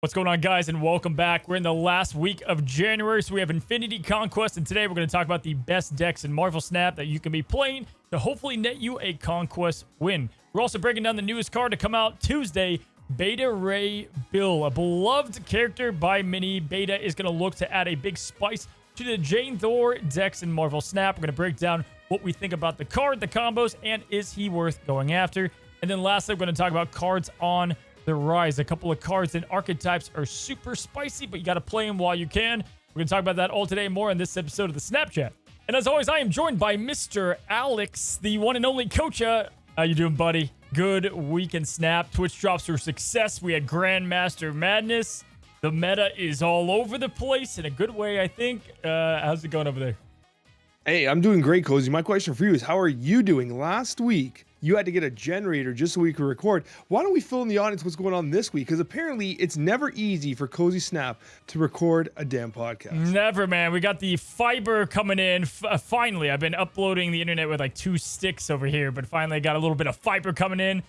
What's going on, guys, and welcome back. We're in the last week of January, so we have Infinity Conquest, and today we're going to talk about the best decks in Marvel Snap that you can be playing to hopefully net you a Conquest win. We're also breaking down the newest card to come out Tuesday, Beta Ray Bill, a beloved character by many. Beta is going to look to add a big spice to the Jane Thor decks in Marvel Snap. We're going to break down what we think about the card, the combos, and is he worth going after. And then lastly, we're going to talk about cards on the rise. A couple of cards and archetypes are super spicy, but you got to play them while you can. We're going to talk about that all today and more in this episode of the Snapchat. And as always, I am joined by Mr. Alex, the one and only Coccia. How you doing, buddy? Good week in Snap. Twitch drops were success. We had Grandmaster Madness. The meta is all over the place in a good way, I think. How's it going over there? Hey, I'm doing great, Cozy. My question for you is, how are you doing? Last week, you had to get a generator just so we could record. Why don't we fill in the audience what's going on this week? Because apparently it's never easy for Cozy Snap to record a damn podcast. Never, man. We got the fiber coming in. Finally, I've been uploading the internet with like 2 sticks over here, but finally I got a little bit of fiber coming in.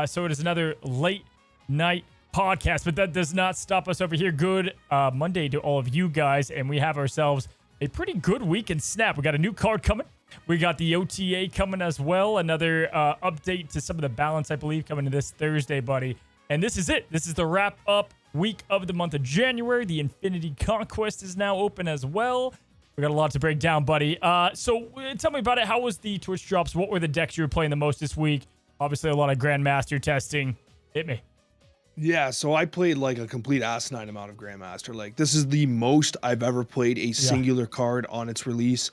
So it is another late night podcast, but that does not stop us over here. Good Monday to all of you guys, and we have ourselves a pretty good week in Snap. We got a new card coming. We got the OTA coming as well. Another update to some of the balance, I believe, coming to this Thursday, buddy. And this is it. This is the wrap-up week of the month of January. The Infinity Conquest is now open as well. We got a lot to break down, buddy. So tell me about it. How was the Twitch drops? What were the decks you were playing the most this week? Obviously, a lot of Grandmaster testing. Hit me. Yeah, so I played like a complete asinine amount of Grandmaster. Like, this is the most I've ever played a singular card on its release.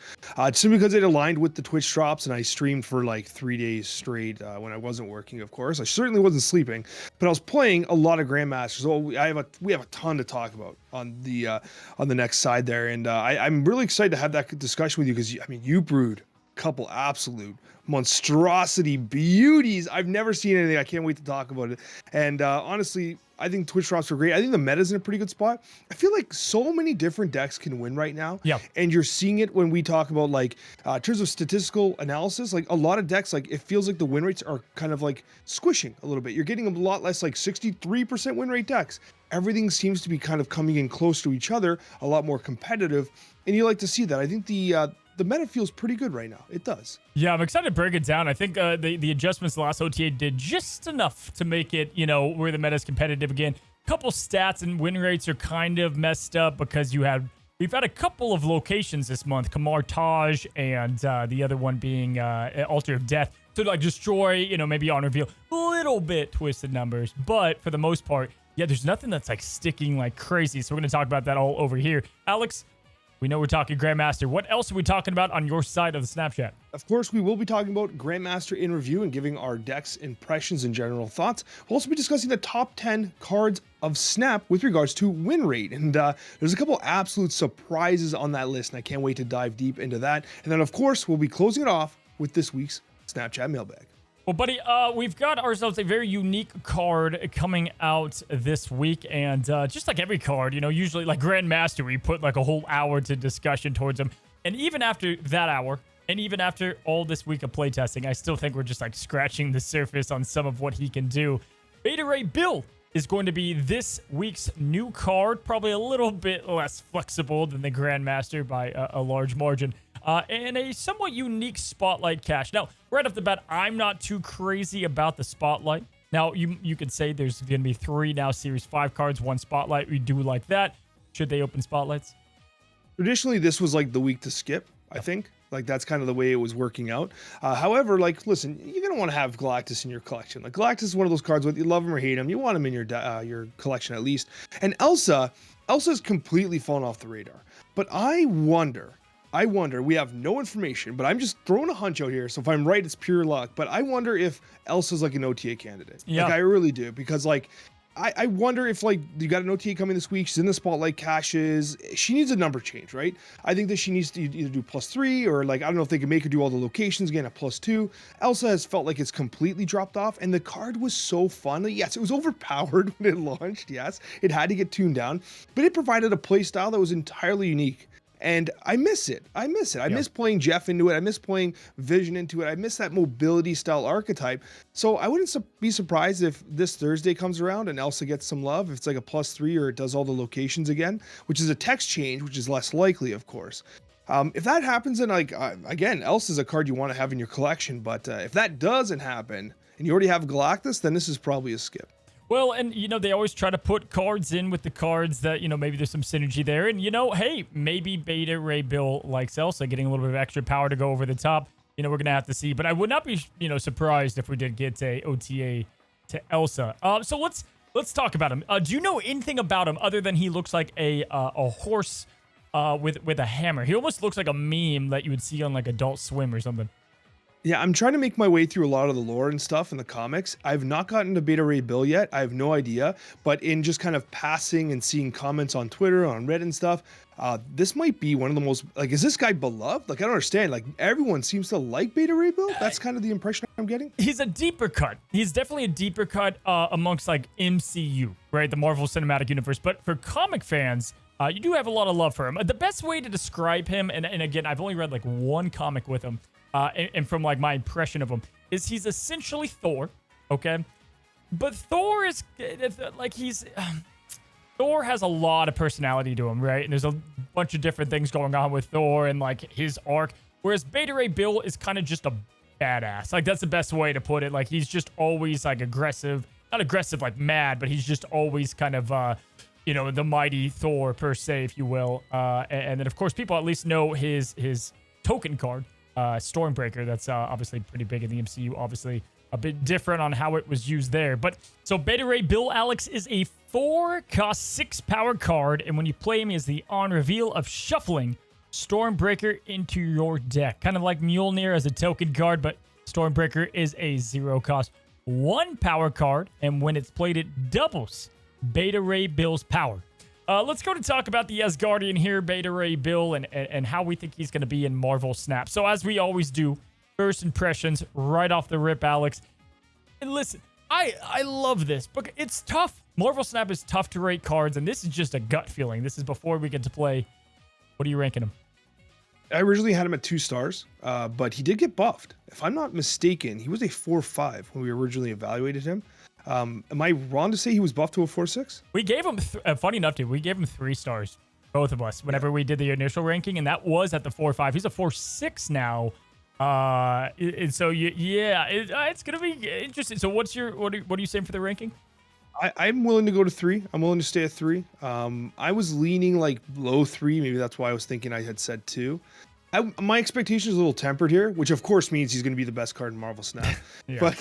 Simply because it aligned with the Twitch drops, and I streamed for like 3 days straight when I wasn't working, of course. I certainly wasn't sleeping, but I was playing a lot of Grandmasters. So we have a ton to talk about on the next side there, and I'm really excited to have that discussion with you because, I mean, you brewed a couple absolute monstrosity beauties. I've never seen anything. I can't wait to talk about it. And honestly, I think Twitch drops are great. I think the meta's in a pretty good spot. I feel like so many different decks can win right now. Yeah. And you're seeing it when we talk about like in terms of statistical analysis, like a lot of decks, like it feels like the win rates are kind of like squishing a little bit. You're getting a lot less like 63% win rate decks. Everything seems to be kind of coming in close to each other, a lot more competitive. And you like to see that. I think the meta feels pretty good right now. It does. Yeah, I'm excited to break it down. I think the adjustments the last OTA did just enough to make it, you know, where the meta is competitive again. Couple stats and win rates are kind of messed up because we've had a couple of locations this month, Kamar Taj and the other one being Altar of Death, to like destroy, you know, maybe on reveal. Little bit twisted numbers, but for the most part, yeah, there's nothing that's like sticking like crazy. So we're going to talk about that all over here. Alex, we know we're talking Grandmaster. What else are we talking about on your side of the Snapchat? Of course, we will be talking about Grandmaster in review and giving our decks impressions and general thoughts. We'll also be discussing the top 10 cards of Snap with regards to win rate. And there's a couple absolute surprises on that list, and I can't wait to dive deep into that. And then, of course, we'll be closing it off with this week's Snapchat mailbag. Well, buddy, we've got ourselves a very unique card coming out this week, and just like every card, you know, usually like Grandmaster, we put like a whole hour to discussion towards them, and even after that hour, and even after all this week of playtesting, I still think we're just like scratching the surface on some of what he can do. Beta Ray Bill is going to be this week's new card, probably a little bit less flexible than the Grandmaster by a large margin. And a somewhat unique Spotlight cache. Now, right off the bat, I'm not too crazy about the Spotlight. Now, you could say there's going to be 3 now Series 5 cards, 1 Spotlight. We do like that. Should they open Spotlights? Traditionally, this was like the week to skip, I think. Like, that's kind of the way it was working out. However, like, listen, you're going to want to have Galactus in your collection. Like, Galactus is one of those cards, whether you love him or hate him, you want him in your collection at least. And Elsa's completely fallen off the radar. But I wonder, we have no information, but I'm just throwing a hunch out here. So if I'm right, it's pure luck. But I wonder if Elsa's like an OTA candidate. Yeah. Like, I really do. Because, like, I wonder if, like, you got an OTA coming this week. She's in the Spotlight caches. She needs a number change, right? I think that she needs to either do +3 or, like, I don't know if they can make her do all the locations again at +2. Elsa has felt like it's completely dropped off, and the card was so fun. Yes, it was overpowered when it launched. Yes, it had to get tuned down, but it provided a play style that was entirely unique And I miss it. I miss playing Jeff into it. I miss playing Vision into it. I miss that mobility style archetype. So I wouldn't be surprised if this Thursday comes around and Elsa gets some love. If it's like a +3 or it does all the locations again, which is a text change, which is less likely, of course. If that happens, then again, Elsa's a card you want to have in your collection. But if that doesn't happen and you already have Galactus, then this is probably a skip. Well, and, they always try to put cards in with the cards that, maybe there's some synergy there. And, hey, maybe Beta Ray Bill likes Elsa, getting a little bit of extra power to go over the top. We're going to have to see. But I would not be, surprised if we did get a OTA to Elsa. So let's talk about him. Do you know anything about him other than he looks like a horse with a hammer? He almost looks like a meme that you would see on, like, Adult Swim or something. Yeah, I'm trying to make my way through a lot of the lore and stuff in the comics. I've not gotten to Beta Ray Bill yet. I have no idea. But in just kind of passing and seeing comments on Twitter, on Reddit and stuff, this might be one of the most, like, is this guy beloved? Like, I don't understand. Like, everyone seems to like Beta Ray Bill. That's kind of the impression I'm getting. He's a deeper cut. He's definitely a deeper cut amongst, like, MCU, right? The Marvel Cinematic Universe. But for comic fans, you do have a lot of love for him. The best way to describe him, and again, I've only read, like, one comic with him, and from, like, my impression of him, is he's essentially Thor, okay? But Thor is, like, Thor has a lot of personality to him, right? And there's a bunch of different things going on with Thor and, like, his arc. Whereas Beta Ray Bill is kind of just a badass. Like, that's the best way to put it. Like, he's just always, like, aggressive. Not aggressive, like, mad, but he's just always kind of, the mighty Thor, per se, if you will. And then, of course, people at least know his token card. Stormbreaker, that's obviously pretty big in the MCU, obviously a bit different on how it was used there. But so Beta Ray Bill, Alex, is a 4-cost 6-power card, and when you play him, he has the on reveal of shuffling Stormbreaker into your deck. Kind of like Mjolnir as a token card, but Stormbreaker is a 0-cost 1-power card, and when it's played, it doubles Beta Ray Bill's power. Let's go to talk about the Asgardian here, Beta Ray Bill, and how we think he's going to be in Marvel Snap. So as we always do, first impressions right off the rip, Alex. And listen, I love this, but it's tough. Marvel Snap is tough to rate cards, and this is just a gut feeling. This is before we get to play. What are you ranking him? I originally had him at 2 stars, but he did get buffed. If I'm not mistaken, he was a 4-5 when we originally evaluated him. Am I wrong to say he was buffed to a 4-6? We gave him, funny enough, dude, we gave him 3 stars, both of us, whenever we did the initial ranking, and that was at the 4-5. He's a 4-6 now. And so, it's going to be interesting. So what are you saying for the ranking? I'm willing to go to 3. I'm willing to stay at 3. I was leaning like low 3. Maybe that's why I was thinking I had said 2. My expectation is a little tempered here, which of course means he's going to be the best card in Marvel Snap. Yeah.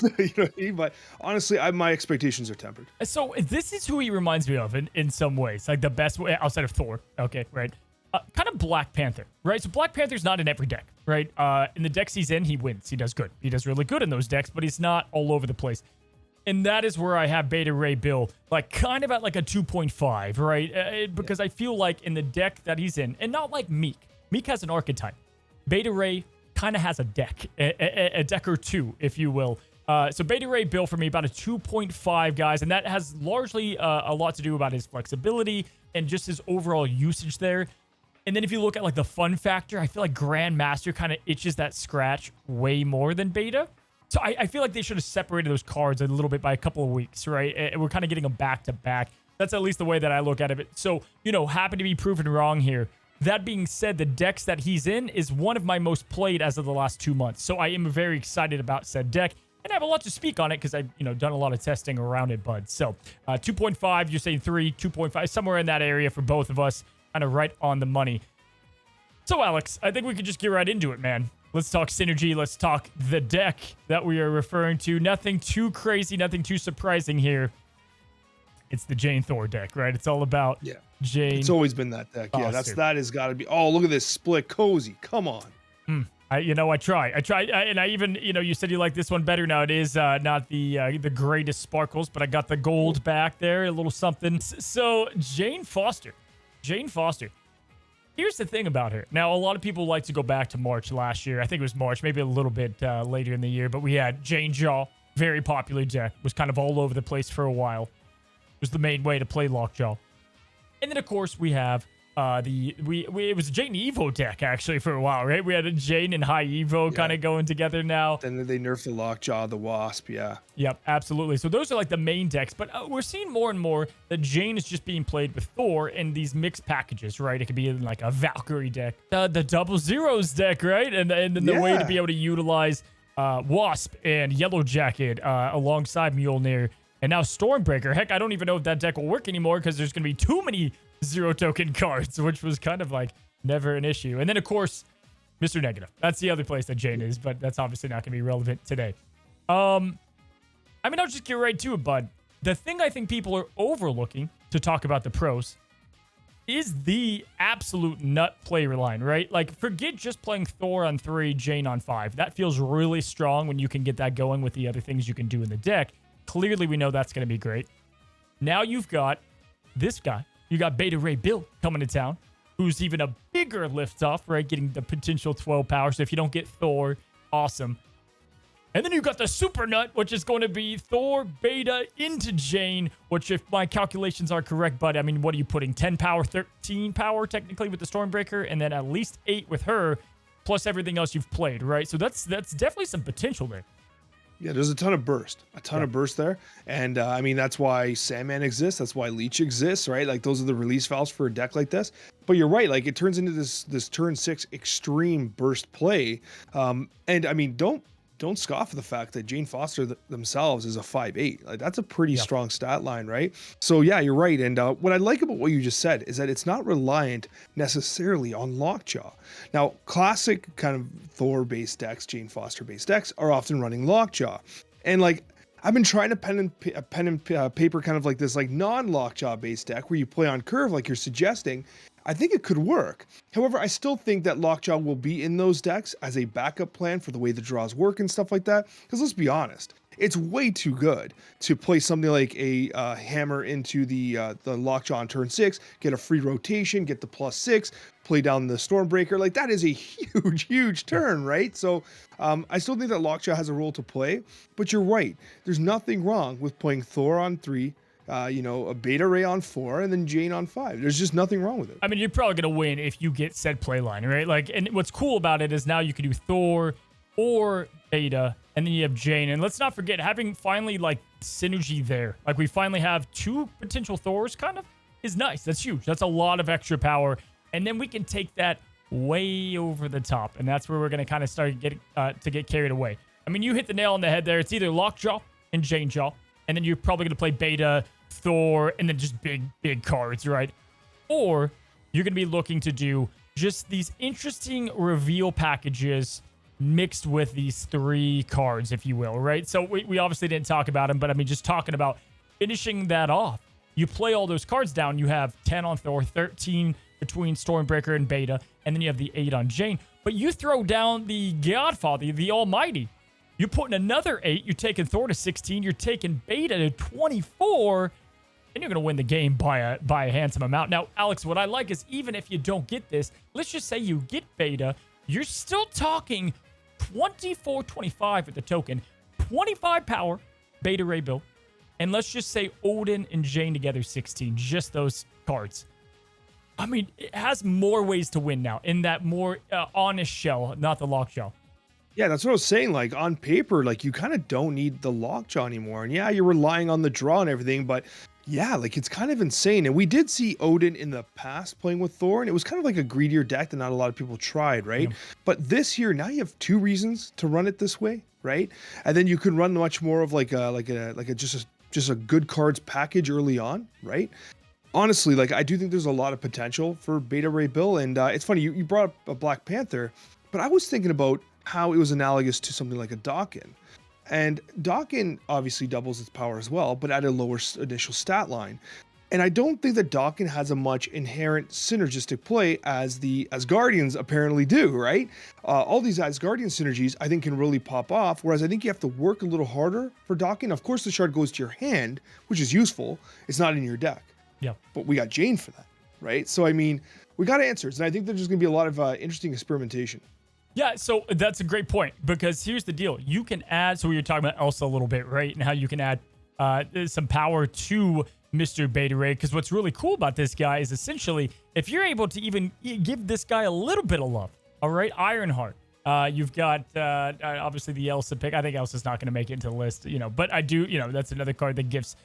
But honestly, my expectations are tempered. So this is who he reminds me of in some ways, like the best way outside of Thor. Okay, right. Kind of Black Panther, right? So Black Panther's not in every deck, right? In the decks he's in, he wins. He does good. He does really good in those decks, but he's not all over the place. And that is where I have Beta Ray Bill, like kind of at like a 2.5, right? Because I feel like in the deck that he's in, and not like Meek. Meek has an archetype. Beta Ray kind of has a deck, a deck or two, if you will. So Beta Ray Bill for me, about a 2.5, guys. And that has largely a lot to do about his flexibility and just his overall usage there. And then if you look at like the fun factor, I feel like Grandmaster kind of itches that scratch way more than Beta. So I feel like they should have separated those cards a little bit by a couple of weeks, right? And we're kind of getting them back to back. That's at least the way that I look at it. So, happy to be proven wrong here. That being said, the decks that he's in is one of my most played as of the last 2 months. So I am very excited about said deck. And I have a lot to speak on it because I've, done a lot of testing around it, bud. So 2.5, you're saying 3, 2.5, somewhere in that area for both of us. Kind of right on the money. So, Alex, I think we could just get right into it, man. Let's talk synergy. Let's talk the deck that we are referring to. Nothing too crazy, nothing too surprising here. It's the Jane Thor deck, right? It's all about Jane. It's always been that deck. Yeah, that has got to be. Oh, look at this split cozy. Come on. I try. And I even, you said you like this one better. Now it is not the greatest sparkles, but I got the gold back there, a little something. So Jane Foster. Here's the thing about her. Now, a lot of people like to go back to March last year. I think it was March, maybe a little bit later in the year. But we had Jane Jaw, very popular deck. Was kind of all over the place for a while. Was the main way to play Lockjaw. And then, of course, we have it was a Jane Evo deck actually for a while, right? We had a Jane and High Evo kind of going together now. Then they nerfed the Lockjaw, the Wasp, yeah. Yep, absolutely. So those are like the main decks, but we're seeing more and more that Jane is just being played with Thor in these mixed packages, right? It could be in like a Valkyrie deck, the double zeros deck, right? And then the way to be able to utilize Wasp and Yellow Jacket alongside Mjolnir. And now Stormbreaker. Heck, I don't even know if that deck will work anymore because there's going to be too many zero token cards, which was kind of like never an issue. And then, of course, Mr. Negative. That's the other place that Jane is, but that's obviously not going to be relevant today. I mean, I'll just get right to it, bud. The thing I think people are overlooking to talk about the pros is the absolute nut player line, right? Like, forget just playing Thor on 3, Jane on 5. That feels really strong when you can get that going with the other things you can do in the deck. Clearly, we know that's going to be great. Now you've got this guy. You got Beta Ray Bill coming to town, who's even a bigger liftoff, right? Getting the potential 12 power. So if you don't get Thor, awesome. And then you got the Super Nut, which is going to be Thor, Beta into Jane, which if my calculations are correct, but I mean, what are you putting? 10 power, 13 power technically with the Stormbreaker, and then at least 8 with her, plus everything else you've played, right? So that's definitely some potential there. Yeah, there's a ton of burst, of burst there. And I mean, that's why Sandman exists. That's why Leech exists, right? Like those are the release valves for a deck like this. But you're right. Like it turns into this turn 6 extreme burst play. And I mean, don't scoff at the fact that Jane Foster themselves is a 5'8". Like that's a pretty strong stat line, right? So yeah, you're right. And what I like about what you just said is that it's not reliant necessarily on Lockjaw. Now, classic kind of Thor-based decks, Jane Foster-based decks are often running Lockjaw, and like I've been trying to pen and paper kind of like this like non-Lockjaw based deck where you play on curve like you're suggesting. I think it could work. However, I still think that Lockjaw will be in those decks as a backup plan for the way the draws work and stuff like that. Because let's be honest, it's way too good to play something like a hammer into the Lockjaw on turn 6, get a free rotation, get the +6, play down the Stormbreaker. Like that is a huge turn, right? So I still think that Lockjaw has a role to play. But you're right. There's nothing wrong with playing Thor on 3, a Beta Ray on 4, and then Jane on 5. There's just nothing wrong with it. I mean, you're probably going to win if you get said play line, right? Like, and what's cool about it is now you can do Thor or Beta, and then you have Jane. And let's not forget, having finally, like, synergy there. Like, we finally have 2 potential Thors, kind of, is nice. That's huge. That's a lot of extra power. And then we can take that way over the top. And that's where we're going to kind of start getting to get carried away. I mean, you hit the nail on the head there. It's either Lockjaw and Jane Jaw, and then you're probably going to play Beta, Thor, and then just big cards, right? Or you're going to be looking to do just these interesting reveal packages mixed with these 3 cards, if you will, right? So we obviously didn't talk about them, but I mean, just talking about finishing that off. You play all those cards down. You have 10 on Thor, 13 between Stormbreaker and Beta, and then you have the 8 on Jane. But you throw down the Godfather, the Almighty. You're putting another 8. You're taking Thor to 16. You're taking Beta to 24. And you're going to win the game by a handsome amount. Now, Alex, what I like is even if you don't get this, let's just say you get Beta, you're still talking 24-25 with the token, 25 power, Beta Ray Bill, and let's just say Odin and Jane together 16, just those cards. I mean, it has more ways to win now in that more honest shell, not the lock shell. Yeah, that's what I was saying. Like on paper, like you kind of don't need the Lockjaw anymore. And yeah, you're relying on the draw and everything, but yeah, like it's kind of insane. And we did see Odin in the past playing with Thor, and it was kind of like a greedier deck that not a lot of people tried, right? Yeah. But this year, now you have 2 reasons to run it this way, right? And then you can run much more of just a good cards package early on, right? Honestly, like I do think there's a lot of potential for Beta Ray Bill, and it's funny you brought up a Black Panther, but I was thinking about how it was analogous to something like a Dawkin. And Dawkin obviously doubles its power as well, but at a lower initial stat line. And I don't think that Dawkin has a much inherent synergistic play as Guardians apparently do, right? All these Asgardian synergies I think can really pop off, whereas I think you have to work a little harder for Dawkin. Of course, the shard goes to your hand, which is useful. It's not in your deck. Yeah. But we got Jane for that, right? So, I mean, we got answers, and I think there's just going to be a lot of interesting experimentation. Yeah, so that's a great point, because here's the deal. You can add, so we were talking about Elsa a little bit, right? And how you can add some power to Mr. Beta Ray, because what's really cool about this guy is essentially if you're able to even give this guy a little bit of love, all right, Ironheart. You've got obviously the Elsa pick. I think Elsa's not going to make it into the list, but I do, that's another card that gives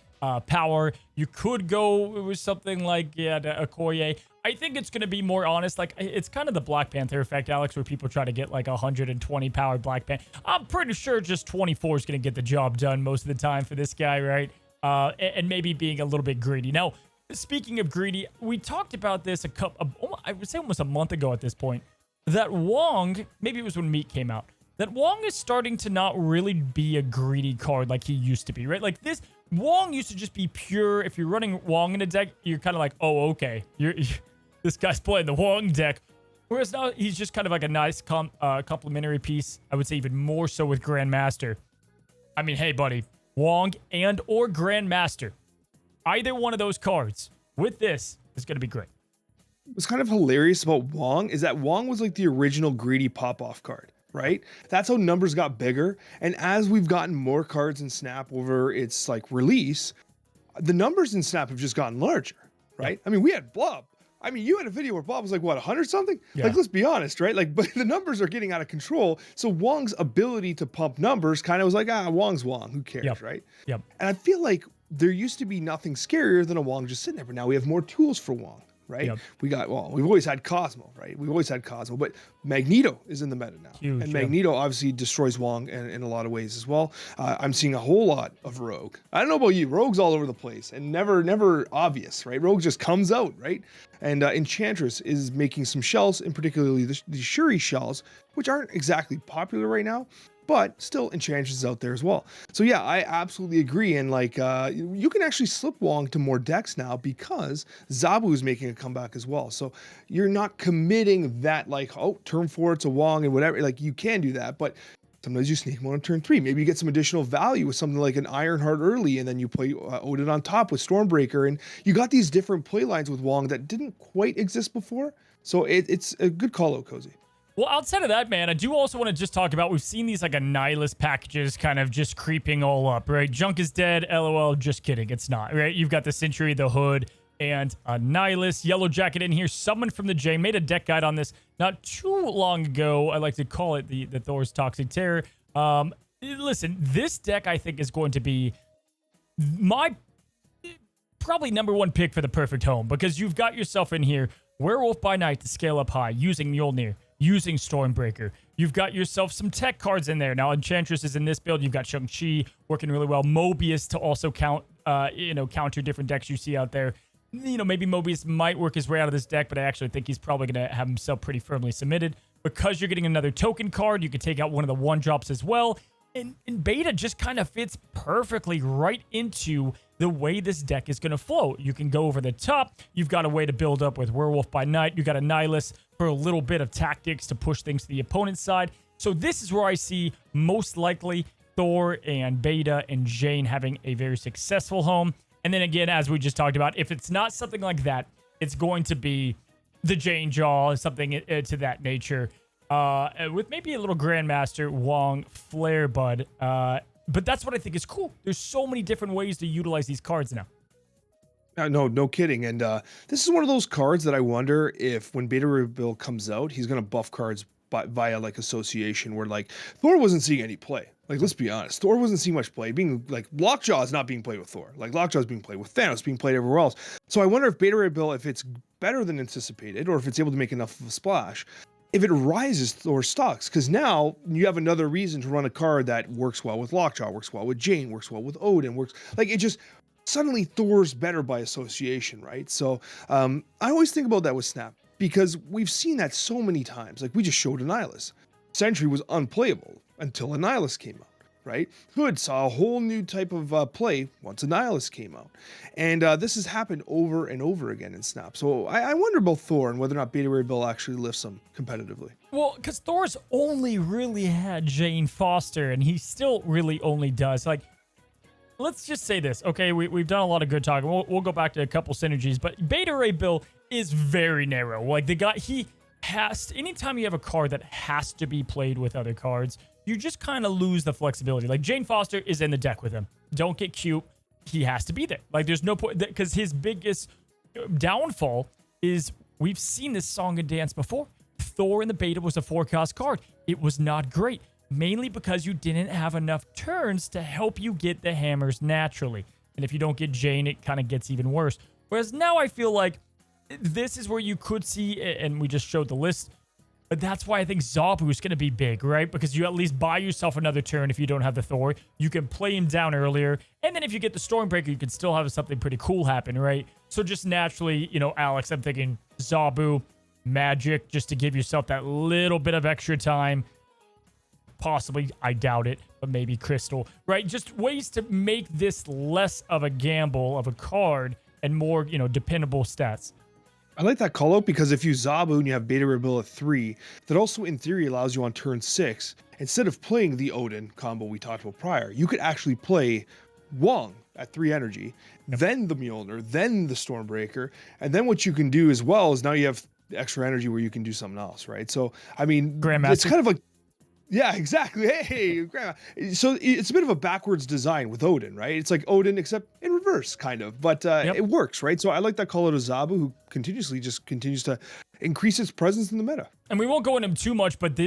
power. You could go with something like Okoye. I think it's going to be more honest. Like it's kind of the Black Panther effect, Alex, where people try to get like 120 power Black Panther. I'm pretty sure just 24 is going to get the job done most of the time for this guy, right? And maybe being a little bit greedy. Now, speaking of greedy, we talked about this I would say almost a month ago at this point, that Wong, maybe it was when Meat came out, that Wong is starting to not really be a greedy card like he used to be, right? Like this, Wong used to just be pure. If you're running Wong in a deck, you're kind of like, oh, okay, this guy's playing the Wong deck. Whereas now he's just kind of like a nice complementary piece. I would say even more so with Grandmaster. I mean, hey, buddy, Wong and or Grandmaster, either one of those cards with this is going to be great. What's kind of hilarious about Wong is that Wong was like the original greedy pop-off card, right? That's how numbers got bigger. And as we've gotten more cards in Snap over its like release, the numbers in Snap have just gotten larger, right? I mean, we had Blob. I mean, you had a video where Blob was like, what, 100 something? Yeah. Like, let's be honest, right? Like, but the numbers are getting out of control. So Wong's ability to pump numbers kind of was like, Wong's Wong. Who cares, right? Yep. And I feel like there used to be nothing scarier than a Wong just sitting there. But now we have more tools for Wong. Right? Yep. We've always had Cosmo, right? We've always had Cosmo, but Magneto is in the meta now. Huge, and Magneto obviously destroys Wong in a lot of ways as well. I'm seeing a whole lot of Rogue. I don't know about you, Rogue's all over the place and never obvious, right? Rogue just comes out, right? And Enchantress is making some shells, and particularly the Shuri shells, which aren't exactly popular right now, but still Enchantress is out there as well. So yeah, I absolutely agree. And like, you can actually slip Wong to more decks now because Zabu is making a comeback as well. So you're not committing that like, oh, turn 4 it's a Wong and whatever. Like you can do that, but sometimes you sneak him on turn 3. Maybe you get some additional value with something like an Ironheart early, and then you play Odin on top with Stormbreaker. And you got these different play lines with Wong that didn't quite exist before. So it's a good call out, Cozy. Well, outside of that, man, I do also want to just talk about, we've seen these like Annihilus packages kind of just creeping all up, right? Junk is dead, LOL, just kidding, it's not, right? You've got the Sentry, the Hood, and Annihilus. Yellow Jacket in here, Someone from the J, made a deck guide on this not too long ago. I like to call it the Thor's Toxic Terror. Listen, this deck I think is going to be my probably #1 pick for the perfect home, because you've got yourself in here Werewolf by Night to scale up high using Mjolnir, using Stormbreaker. You've got yourself some tech cards in there. Now, Enchantress is in this build. You've got Shang-Chi working really well. Mobius to also counter different decks you see out there. Maybe Mobius might work his way out of this deck, but I actually think he's probably going to have himself pretty firmly submitted. Because you're getting another token card, you can take out one of the 1-drops as well. And Beta just kind of fits perfectly right into the way this deck is going to flow. You can go over the top. You've got a way to build up with Werewolf by Night. You got Annihilus for a little bit of tactics to push things to the opponent's side. So this is where I see most likely Thor and Beta and Jane having a very successful home. And then again, as we just talked about, if it's not something like that, it's going to be the Jane Jaw, something to that nature. With maybe a little Grandmaster, Wong, Flare Bud. But that's what I think is cool. There's so many different ways to utilize these cards now. No kidding. And this is one of those cards that I wonder if when Beta Rebuild comes out, he's going to buff cards via like association, where like Thor wasn't seeing any play. Like, let's be honest, Thor wasn't seeing much play. Being like Lockjaw is not being played with Thor. Like Lockjaw is being played with Thanos, being played everywhere else. So I wonder if Beta Rebuild, if it's better than anticipated, or if it's able to make enough of a splash, if it rises Thor stocks, because now you have another reason to run a card that works well with Lockjaw, works well with Jane, works well with Odin, works like it just suddenly Thor's better by association, right? So I always think about that with Snap, because we've seen that so many times. Like we just showed Annihilus. Sentry was unplayable until Annihilus came out, right? Hood saw a whole new type of play once Annihilus came out. And this has happened over and over again in Snap. So I wonder about Thor and whether or not Beta Ray Bill actually lifts him competitively. Well, because Thor's only really had Jane Foster, and he still really only does. Like, let's just say this, okay? We've done a lot of good talking. We'll go back to a couple synergies, but Beta Ray Bill is very narrow. Like, the guy, he has to, anytime you have a card that has to be played with other cards, you just kind of lose the flexibility. Like, Jane Foster is in the deck with him. Don't get cute. he has to be there. Like, there's no point, because his biggest downfall is we've seen this song and dance before. Thor in the beta was a 4-cost card. It was not great, mainly because you didn't have enough turns to help you get the hammers naturally. And if you don't get Jane, it kind of gets even worse. Whereas now I feel like this is where you could see, and we just showed the list, but that's why I think Zabu is going to be big, right? Because you at least buy yourself another turn if you don't have the Thor. You can play him down earlier. And then if you get the Stormbreaker, you can still have something pretty cool happen, right? So just naturally, you know, Alex, I'm thinking Zabu, Magic, just to give yourself that little bit of extra time. Possibly, I doubt it, but maybe Crystal, right? Just ways to make this less of a gamble of a card and more, you know, dependable stats. I like that call out because if you Zabu and you have Beta Ray Bill at 3, that also in theory allows you on turn 6, instead of playing the Odin combo we talked about prior, you could actually play Wong at 3 energy, then the Mjolnir, then the Stormbreaker, and then what you can do as well is now you have extra energy where you can do something else, right? So, I mean, Grandmaster. it's kind of like, yeah, exactly. Hey, Grandma. So it's a bit of a backwards design with Odin, right? It's like Odin, except in reverse, kind of. But it works, right? So I like that call out of Zabu, who continues to increase his presence in the meta. And we won't go into him too much, but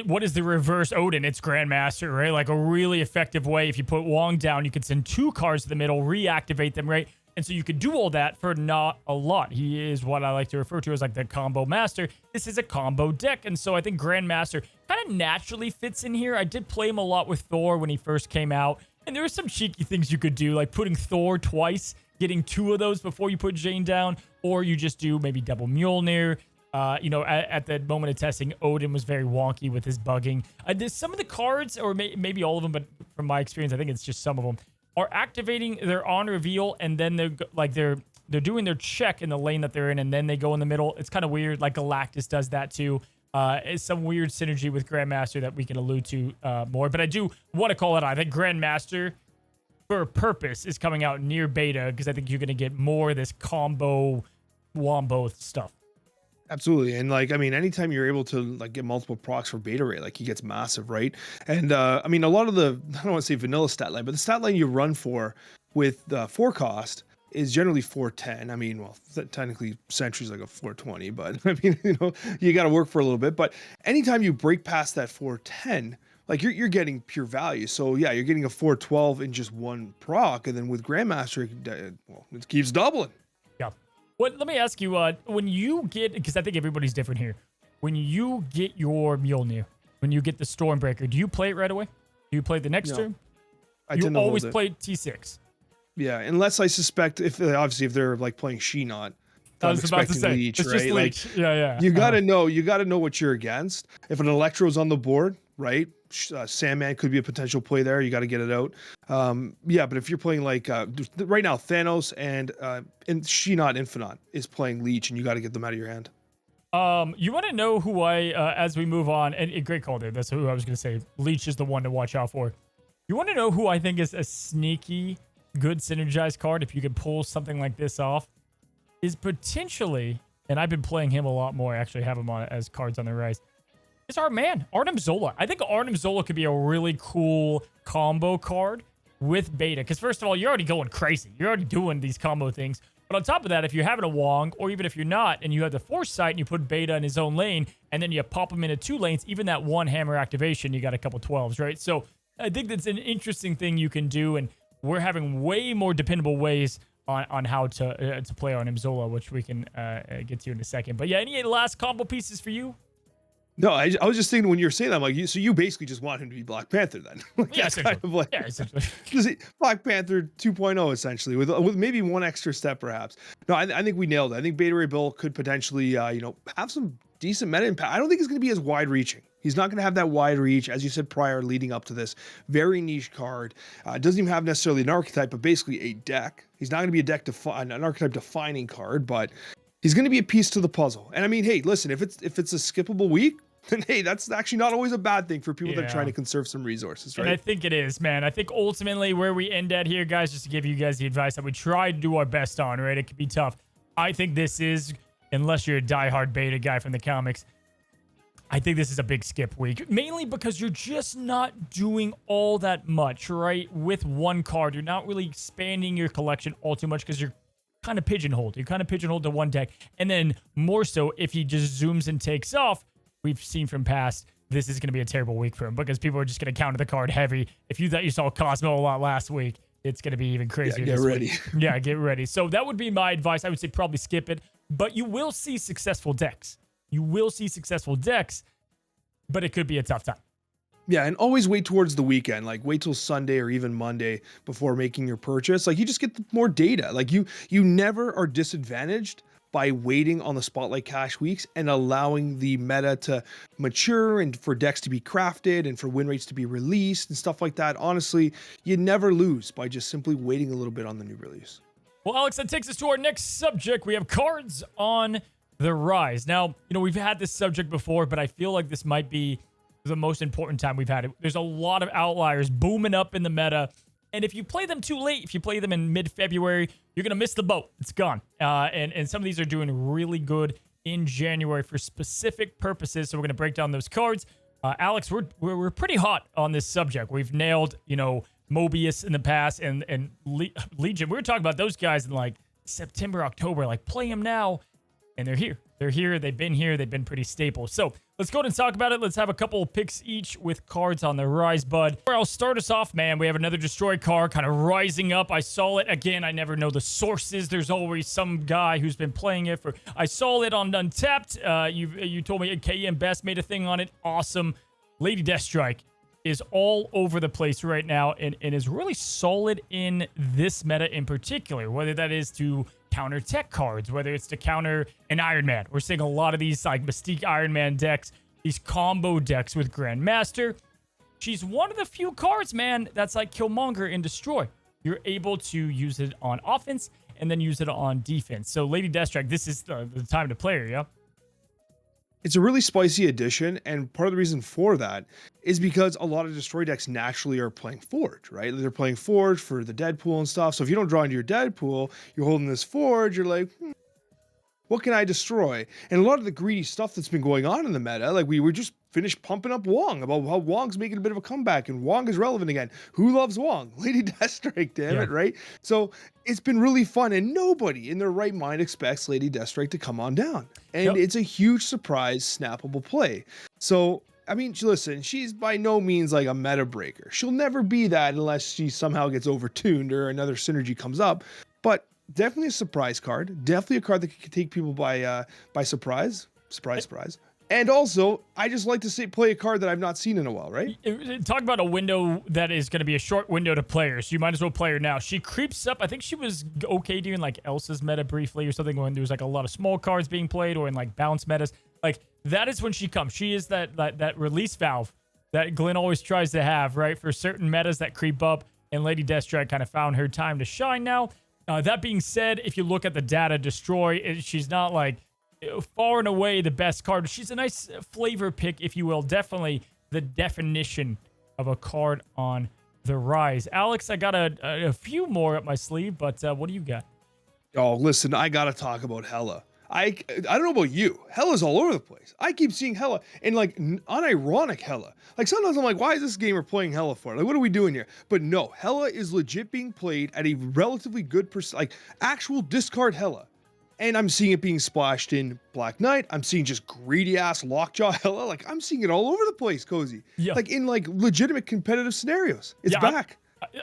what is the reverse Odin? It's Grandmaster, right? Like a really effective way. If you put Wong down, you could send 2 cards to the middle, reactivate them, right? And so you could do all that for not a lot. He is what I like to refer to as like the combo master. This is a combo deck. And so I think Grandmaster kind of naturally fits in here. I did play him a lot with Thor when he first came out. And there were some cheeky things you could do, like putting Thor twice, getting 2 of those before you put Jane down. Or you just do maybe double Mjolnir. You know, at the moment of testing, Odin was very wonky with his bugging. There's some of the cards, or maybe all of them, but from my experience, I think it's just some of them, are activating their on reveal, and then they're doing their check in the lane that they're in, and then they go in the middle. It's kind of weird. Like Galactus does that too. It's some weird synergy with Grandmaster that we can allude to more. But I do want to call it out. I think Grandmaster, for a purpose, is coming out near beta because I think you're going to get more of this combo wombo stuff. Absolutely. And like, I mean, anytime you're able to like get multiple procs for Beta Ray, like he gets massive, right? And I mean, a lot of the, I don't want to say vanilla stat line, but the stat line you run for with 4 cost is generally 410. I mean, well, technically Sentry's like a 420, but I mean, you know, you got to work for a little bit. But anytime you break past that 410, like you're getting pure value. So yeah, you're getting a 412 in just 1 proc. And then with Grandmaster, well, it keeps doubling. Yeah. Let me ask you, when you get, because I think everybody's different here, when you get your Mjolnir, when you get the Stormbreaker, do you play it right away? Do you play the next turn? You always play T6. Yeah, unless I suspect, if they're like playing She-Not, I was about to say, Leech, it's right? just Leech. Like, yeah. You gotta know what you're against. If an Electro's on the board, right? Sandman could be a potential play there. You got to get it out. Yeah, but if you're playing like right now, Thanos and She-Not Infinite is playing Leech, and you got to get them out of your hand. You want to know who as we move on, and great call there. That's who I was going to say. Leech is the one to watch out for. You want to know who I think is a sneaky, good synergized card if you could pull something like this off? Is potentially, and I've been playing him a lot more. I actually have him on as cards on the rise. Is our man, Arnim Zola. I think Arnim Zola could be a really cool combo card with beta. Because first of all, you're already going crazy. You're already doing these combo things. But on top of that, if you're having a Wong, or even if you're not, and you have the Foresight and you put beta in his own lane, and then you pop him into 2 lanes, even that 1 hammer activation, you got a couple 12s, right? So I think that's an interesting thing you can do. And we're having way more dependable ways on how to play Arnim Zola, which we can get to in a second. But yeah, any last combo pieces for you? No, I was just thinking when you're saying that, I'm like, so you basically just want him to be Black Panther then? Like, Yeah, kind of like, essentially. Black Panther 2.0 essentially, with maybe 1 extra step perhaps. No, I think we nailed it. I think Beta Ray Bill could potentially, have some decent meta impact. I don't think it's going to be as wide reaching. He's not going to have that wide reach, as you said prior, leading up to this very niche card. Doesn't even have necessarily an archetype, but basically a deck. He's not going to be an archetype defining card, but he's going to be a piece to the puzzle. And I mean, hey, listen, if it's a skippable week, then hey, that's actually not always a bad thing for people that are trying to conserve some resources, right? And I think it is, man. I think ultimately where we end at here, guys, just to give you guys the advice that we try to do our best on, right? It can be tough. I think this is, unless you're a diehard beta guy from the comics, I think this is a big skip week, mainly because you're just not doing all that much, right? With one card, you're not really expanding your collection all too much because you're kind of pigeonholed. You're kind of pigeonholed to one deck. And then more so, if he just zooms and takes off, we've seen from past, this is going to be a terrible week for him because people are just going to counter the card heavy. If you thought you saw Cosmo a lot last week, it's going to be even crazier. Yeah, get ready. Yeah, get ready. So that would be my advice. I would say probably skip it, but you will see successful decks. You will see successful decks, but it could be a tough time. Yeah, and always wait towards the weekend. Like wait till Sunday or even Monday before making your purchase. Like you just get more data. Like you never are disadvantaged by waiting on the Spotlight Cash weeks and allowing the meta to mature and for decks to be crafted and for win rates to be released and stuff like that. Honestly, you never lose by just simply waiting a little bit on the new release. Well, Alex, that takes us to our next subject. We have cards on the rise. Now, we've had this subject before, but I feel like this might be the most important time we've had it. There's a lot of outliers booming up in the meta. And if you play them too late, if you play them in mid-February, you're going to miss the boat. It's gone. And some of these are doing really good in January for specific purposes. So we're going to break down those cards. Alex, we're pretty hot on this subject. We've nailed, Mobius in the past and Legion. We were talking about those guys in like September, October, like play them now. And they're here. They're here. They've been here. They've been pretty stable. So let's go ahead and talk about it. Let's have a couple of picks each with cards on the rise, bud. I'll start us off, man. We have another Destroy card kind of rising up. I saw it again. I never know the sources. There's always some guy who's been playing it for. I saw it on Untapped. You told me KM Best made a thing on it. Awesome. Lady Deathstrike is all over the place right now and is really solid in this meta in particular, whether that is to counter tech cards, whether it's to counter an Iron Man. We're seeing a lot of these like Mystique Iron Man decks, these combo decks with Grandmaster. She's one of the few cards, man, that's like Killmonger in Destroy. You're able to use it on offense and then use it on defense. So Lady Deathstrike, this is the time to play her, yeah? It's a really spicy addition, and part of the reason for that is because a lot of Destroy decks naturally are playing Forge, right? They're playing Forge for the Deadpool and stuff. So if you don't draw into your Deadpool, you're holding this Forge, you're like, what can I destroy? And a lot of the greedy stuff that's been going on in the meta, like we were just finished pumping up Wong about how Wong's making a bit of a comeback and Wong is relevant again. Who loves Wong? Lady Deathstrike, damn it, right? So it's been really fun, and nobody in their right mind expects Lady Deathstrike to come on down. And it's a huge surprise, snappable play. So, I mean, listen, she's by no means like a meta breaker. She'll never be that unless she somehow gets overtuned or another synergy comes up. But definitely a surprise card. Definitely a card that can take people by surprise. Surprise. And also, I just like to play a card that I've not seen in a while, right? Talk about a window that is going to be a short window to players. You might as well play her now. She creeps up. I think she was okay during like Elsa's meta briefly or something when there was like a lot of small cards being played or in like bounce metas. Like that is when she comes. She is that release valve that Glenn always tries to have, right? For certain metas that creep up, and Lady Deathstrike kind of found her time to shine now. That being said, if you look at the data, Destroy, she's not like far and away the best card. She's a nice flavor pick, if you will. Definitely the definition of a card on the rise. Alex, I got a few more up my sleeve, but what do you got? Oh, listen, I got to talk about Hela. I don't know about you. Hela's all over the place. I keep seeing Hela and like unironic Hela. Like sometimes I'm like, why is this gamer playing Hela for? Like, what are we doing here? But no, Hela is legit being played at a relatively good like actual discard Hela. And I'm seeing it being splashed in Black Knight. I'm seeing just greedy ass Lockjaw Hela. Like I'm seeing it all over the place, Cozy. Yeah. Like in like legitimate competitive scenarios. It's back.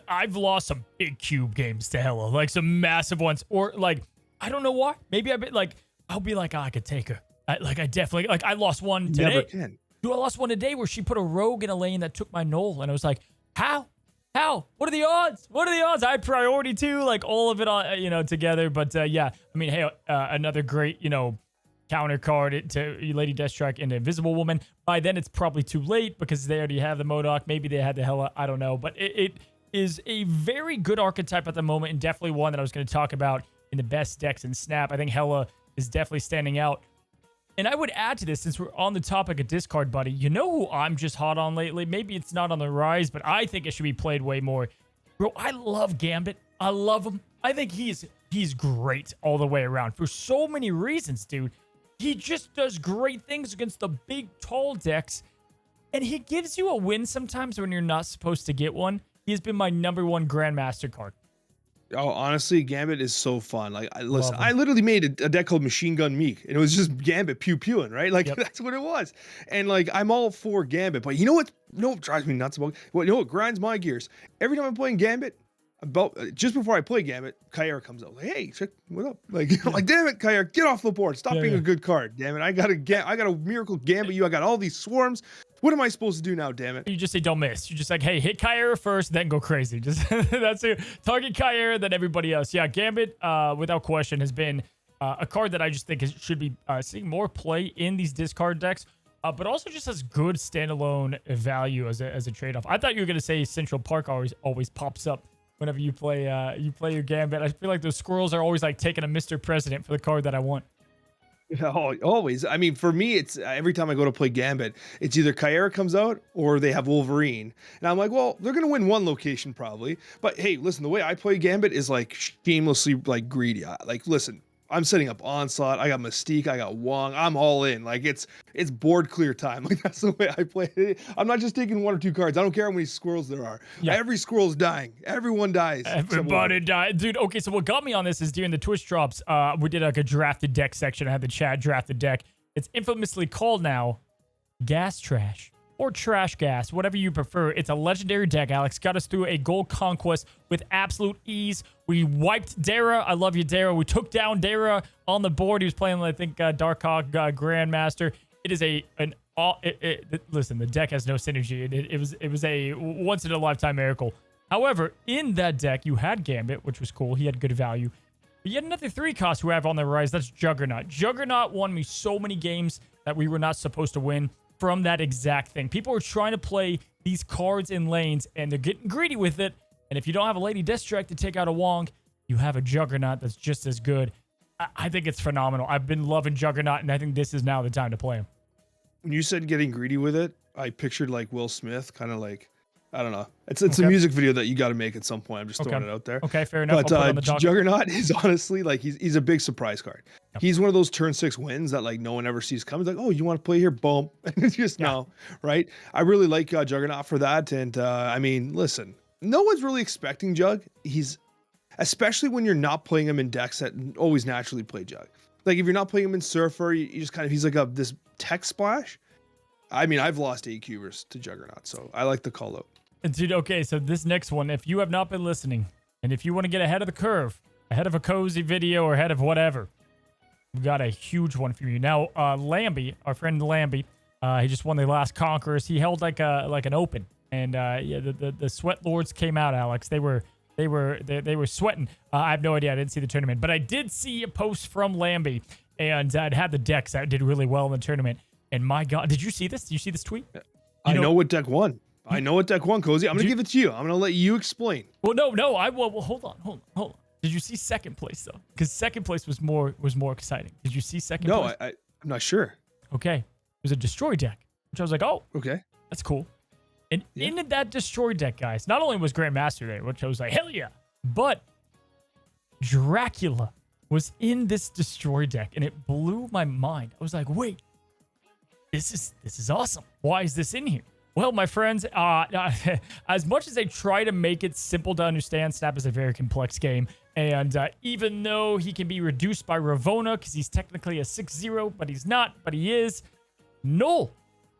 I've lost some big cube games to Hela, like some massive ones, or like I don't know why. Maybe I'll be like, oh, I could take her. I lost one today. Never can. Dude, I lost one today where she put a rogue in a lane that took my Knoll, and I was like, how? What are the odds? I had priority too, like all of it on, together. But yeah, I mean, hey, another great, counter card to Lady Deathstrike and Invisible Woman. By then, it's probably too late because they already have the MODOK. Maybe they had the Hela. I don't know. But it is a very good archetype at the moment, and definitely one that I was going to talk about in the best decks in Snap. I think Hela is definitely standing out. And I would add to this, since we're on the topic of discard, buddy, you know who I'm just hot on lately? Maybe it's not on the rise, but I think it should be played way more. Bro, I love Gambit. I love him. I think he's great all the way around for so many reasons, dude. he just does great things against the big, tall decks. And he gives you a win sometimes when you're not supposed to get one. He has been my #1 Grandmaster card. Oh, honestly, Gambit is so fun. Like, listen, Love him. I literally made a deck called Machine Gun Meek, and it was just Gambit pew pewing, right? Like, Yep. that's what it was. And like, I'm all for Gambit, but you know what? Drives me nuts about? Well, you know what grinds my gears? Every time I'm playing Gambit, about just before I play Gambit, Kyra comes out like, "Hey, check what up?" Like, I'm like, "Damn it, Kyra, get off the board! Stop being a good card! Damn it! I got a miracle Gambit. You, I got all these swarms. What am I supposed to do now? Damn it!" You just say don't miss. You're just like, hey, hit Kyra first, then go crazy. Just that's it. Target Kyra, then everybody else. Yeah, Gambit, without question, has been a card that I just think should be seeing more play in these discard decks. But also just has good standalone value as a trade-off. I thought you were gonna say Central Park always pops up whenever you play your Gambit. I feel like those squirrels are always like taking a Mr. President for the card that I want. Yeah, always. I mean, for me, it's every time I go to play Gambit, it's either Kyra comes out or they have Wolverine. And I'm like, well, they're going to win one location probably. But hey, listen, the way I play Gambit is like shamelessly like greedy. Like, listen, I'm setting up Onslaught. I got Mystique. I got Wong. I'm all in. Like, it's board clear time. Like, that's the way I play it. I'm not just taking 1 or 2 cards. I don't care how many squirrels there are. Yeah. Every squirrel's dying. Everyone dies. Everybody died. Dude, okay, so what got me on this is during the Twitch drops, we did like a drafted deck section. I had the chat drafted deck. It's infamously called now Gas Trash or Trash Gas, whatever you prefer. It's a legendary deck, Alex. Got us through a gold conquest with absolute ease. We wiped Dara. I love you, Dara. We took down Dara on the board. He was playing, I think, Darkhawk Grandmaster. It is listen, the deck has no synergy. It was a once in a lifetime miracle. However, in that deck, you had Gambit, which was cool. He had good value. But you had another 3-cost who have on the rise. That's Juggernaut. Juggernaut won me so many games that we were not supposed to win from that exact thing. People are trying to play these cards in lanes, and they're getting greedy with it. And if you don't have a Lady Deathstrike to take out a Wong, you have a Juggernaut that's just as good. I think it's phenomenal. I've been loving Juggernaut, and I think this is now the time to play him. When you said getting greedy with it, I pictured like Will Smith, kind of like, I don't know. It's a music video that you got to make at some point. I'm just throwing it out there. Okay, fair enough. But Juggernaut is honestly like he's a big surprise card. Yep. He's one of those turn 6 wins that like no one ever sees coming. It's like, oh, you want to play here? Boom. And it's just no, right? I really like Juggernaut for that. And I mean, listen, no one's really expecting Jug. He's especially when you're not playing him in decks that always naturally play Jug. Like if you're not playing him in Surfer, you just kind of, he's like this tech splash. I mean, I've lost 8 cubers to Juggernaut, so I like the call out. Dude, okay, so this next one, if you have not been listening, and if you want to get ahead of the curve, ahead of a Cozy video or ahead of whatever, we've got a huge one for you. Now, Lambie, our friend Lambie, he just won the last Conquerors. He held like an open, and yeah, the Sweat Lords came out, Alex. They were sweating. I have no idea. I didn't see the tournament, but I did see a post from Lambie, and it had the decks that did really well in the tournament. And my God, did you see this? Did you see this tweet? I know what deck won. I know what deck won, Cozy. I'm going to give it to you. I'm going to let you explain. Well, no. Well, hold on. Did you see second place, though? Because second place was more exciting. Did you see second place? No, I'm not sure. Okay. It was a destroy deck, which I was like, oh, okay, that's cool. And in that destroy deck, guys, not only was Grandmaster there, which I was like, hell yeah, but Dracula was in this destroy deck, and it blew my mind. I was like, wait, this is awesome. Why is this in here? Well, my friends, as much as I try to make it simple to understand, Snap is a very complex game. And even though he can be reduced by Ravona, because he's technically a 6-0, but he's not, but he is, Null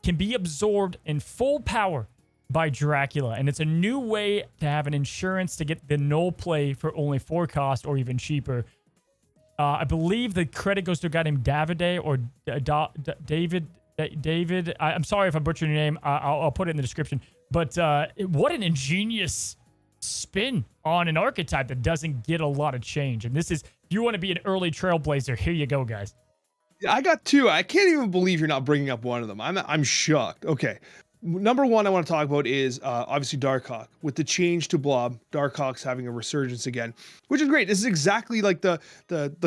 can be absorbed in full power by Dracula. And it's a new way to have an insurance to get the Null play for only 4 cost or even cheaper. I believe the credit goes to a guy named Davide or David, I'm sorry if I'm butchering your name. I'll put it in the description. But what an ingenious spin on an archetype that doesn't get a lot of change. And this is, if you want to be an early trailblazer, here you go, guys. I got 2. I can't even believe you're not bringing up one of them. I'm shocked. Okay. Number 1 I want to talk about is obviously Darkhawk. With the change to Blob, Darkhawk's having a resurgence again, which is great. This is exactly like the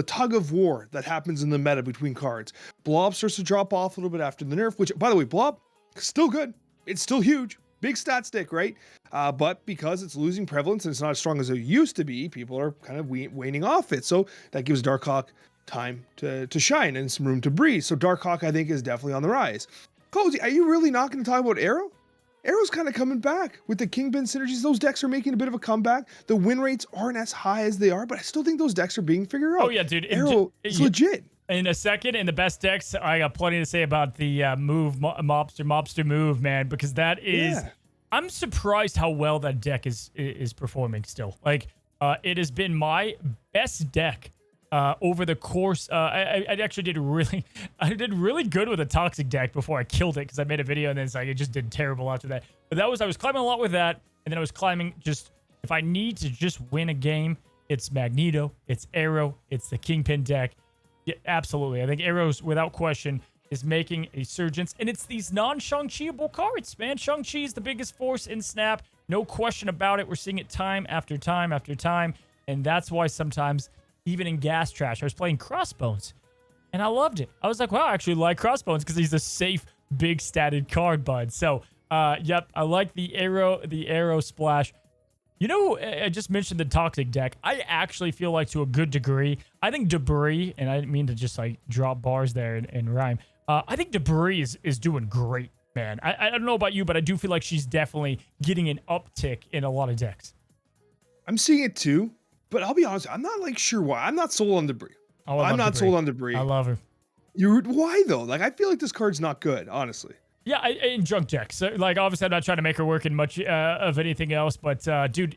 tug of war that happens in the meta between cards. Blob starts to drop off a little bit after the nerf, which, by the way, Blob, still good. It's still huge. Big stat stick, right? But because it's losing prevalence and it's not as strong as it used to be, people are kind of waning off it. So that gives Darkhawk time to shine and some room to breathe. So Darkhawk, I think, is definitely on the rise. Cozy, are you really not going to talk about Arrow? Arrow's kind of coming back with the Kingpin synergies. Those decks are making a bit of a comeback. The win rates aren't as high as they are, but I still think those decks are being figured out. Oh yeah, dude. Arrow is legit. In a second, in the best decks, I got plenty to say about the mobster move, man, because that is. Yeah. I'm surprised how well that deck is performing still. Like, it has been my best deck over the course. I actually did really good with a toxic deck before I killed it because I made a video and then it's like it just did terrible after that. But I was climbing a lot with that, and then I was climbing just if I need to just win a game, it's Magneto, it's Arrow, it's the Kingpin deck. Yeah, absolutely. I think Arrow's without question is making a surgence, and it's these non-Shang-Chi-able cards, man. Shang-Chi is the biggest force in Snap. No question about it. We're seeing it time after time after time, and that's why sometimes, even in Gas Trash, I was playing Crossbones, and I loved it. I was like, wow, I actually like Crossbones because he's a safe, big statted card, bud. So, yep, I like the Arrow splash. You know, I just mentioned the Toxic deck. I actually feel like to a good degree, I think Debris, and I didn't mean to just like drop bars there and rhyme. I think Debris is doing great, man. I don't know about you, but I do feel like she's definitely getting an uptick in a lot of decks. I'm seeing it too, but I'll be honest, I'm not like sure why. I'm not sold on Debris. Oh, I'm not sold on Debris. I love her. Why though? Like, I feel like this card's not good, honestly. Yeah, in junk decks. Like, obviously, I'm not trying to make her work in much of anything else, but, dude,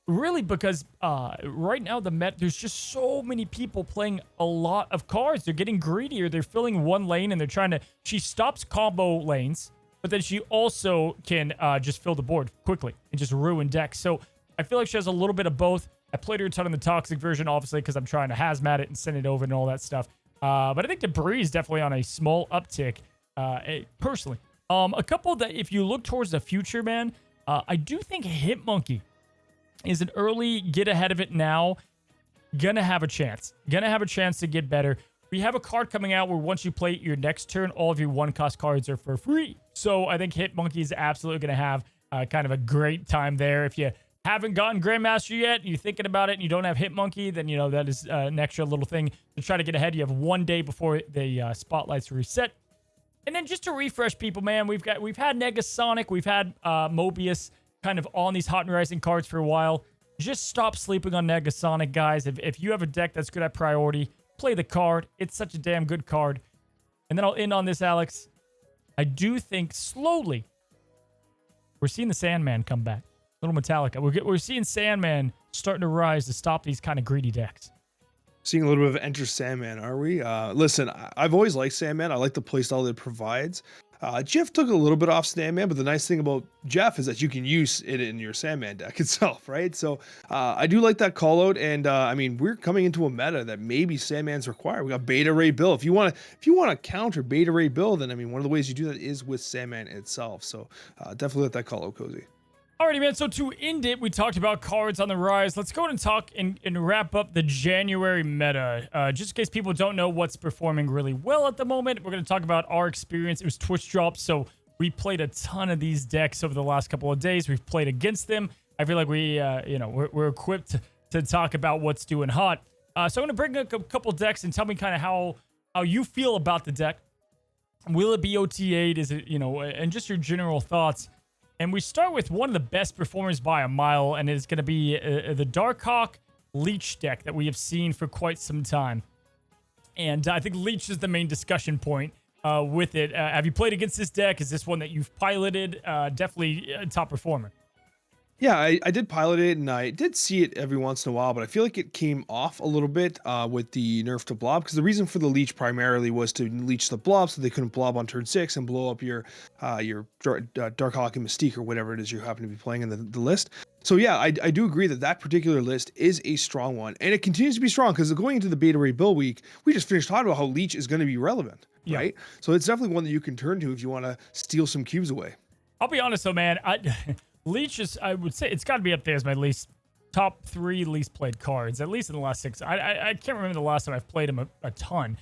really, because right now, there's just so many people playing a lot of cards. They're getting greedier. They're filling one lane, and they're trying to... She stops combo lanes, but then she also can just fill the board quickly and just ruin decks. So I feel like she has a little bit of both. I played her a ton in the Toxic version, obviously, because I'm trying to hazmat it and send it over and all that stuff. But I think Debris is definitely on a small uptick, personally. A couple that, if you look towards the future, man, I do think Hitmonkey is an early get ahead of it now. Gonna have a chance. Gonna have a chance to get better. We have a card coming out where once you play it your next turn, all of your one-cost cards are for free. So I think Hitmonkey is absolutely gonna have kind of a great time there. If you haven't gotten Grandmaster yet, and you're thinking about it, and you don't have Hitmonkey, then, you know, that is an extra little thing to try to get ahead. You have one day before the spotlights reset. And then just to refresh people, man, we've had Negasonic, we've had Mobius kind of on these hot and rising cards for a while. Just stop sleeping on Negasonic, guys. If you have a deck that's good at priority, play the card. It's such a damn good card. And then I'll end on this, Alex. I do think slowly we're seeing the Sandman come back. Little Metallica. We're seeing Sandman starting to rise to stop these kind of greedy decks. Seeing a little bit of Enter Sandman, are we? Listen, I've always liked Sandman. I like the playstyle that it provides. Jeff took a little bit off Sandman, but the nice thing about Jeff is that you can use it in your Sandman deck itself, right? So I do like that call out, and I mean, we're coming into a meta that maybe Sandman's required. We got Beta Ray Bill. If you want to counter Beta Ray Bill, then I mean, one of the ways you do that is with Sandman itself. So definitely let that call out, Cozy. Alrighty, man, so to end it, we talked about cards on the rise. Let's go ahead and talk and wrap up the January meta. Just in case people don't know what's performing really well at the moment, we're going to talk about our experience. It was Twitch drops, so we played a ton of these decks over the last couple of days. We've played against them. I feel like we're equipped to talk about what's doing hot. So I'm going to bring a couple decks and tell me kind of how you feel about the deck. Will it be OTA'd? Is it, and just your general thoughts. And we start with one of the best performers by a mile, and it's going to be the Darkhawk Leech deck that we have seen for quite some time. And I think Leech is the main discussion point with it. Have you played against this deck? Is this one that you've piloted? Definitely a top performer. Yeah, I did pilot it, and I did see it every once in a while, but I feel like it came off a little bit with the nerf to Blob, because the reason for the leech primarily was to leech the Blob so they couldn't Blob on turn 6 and blow up your Darkhawk and Mystique or whatever it is you happen to be playing in the list. So yeah, I do agree that particular list is a strong one, and it continues to be strong because going into the Beta Ray Bill week, we just finished talking about how leech is going to be relevant, right? So it's definitely one that you can turn to if you want to steal some cubes away. I'll be honest though, man. Leech is, I would say, it's got to be up there as my top 3 least played cards, at least in the last 6. I can't remember the last time I've played him a ton.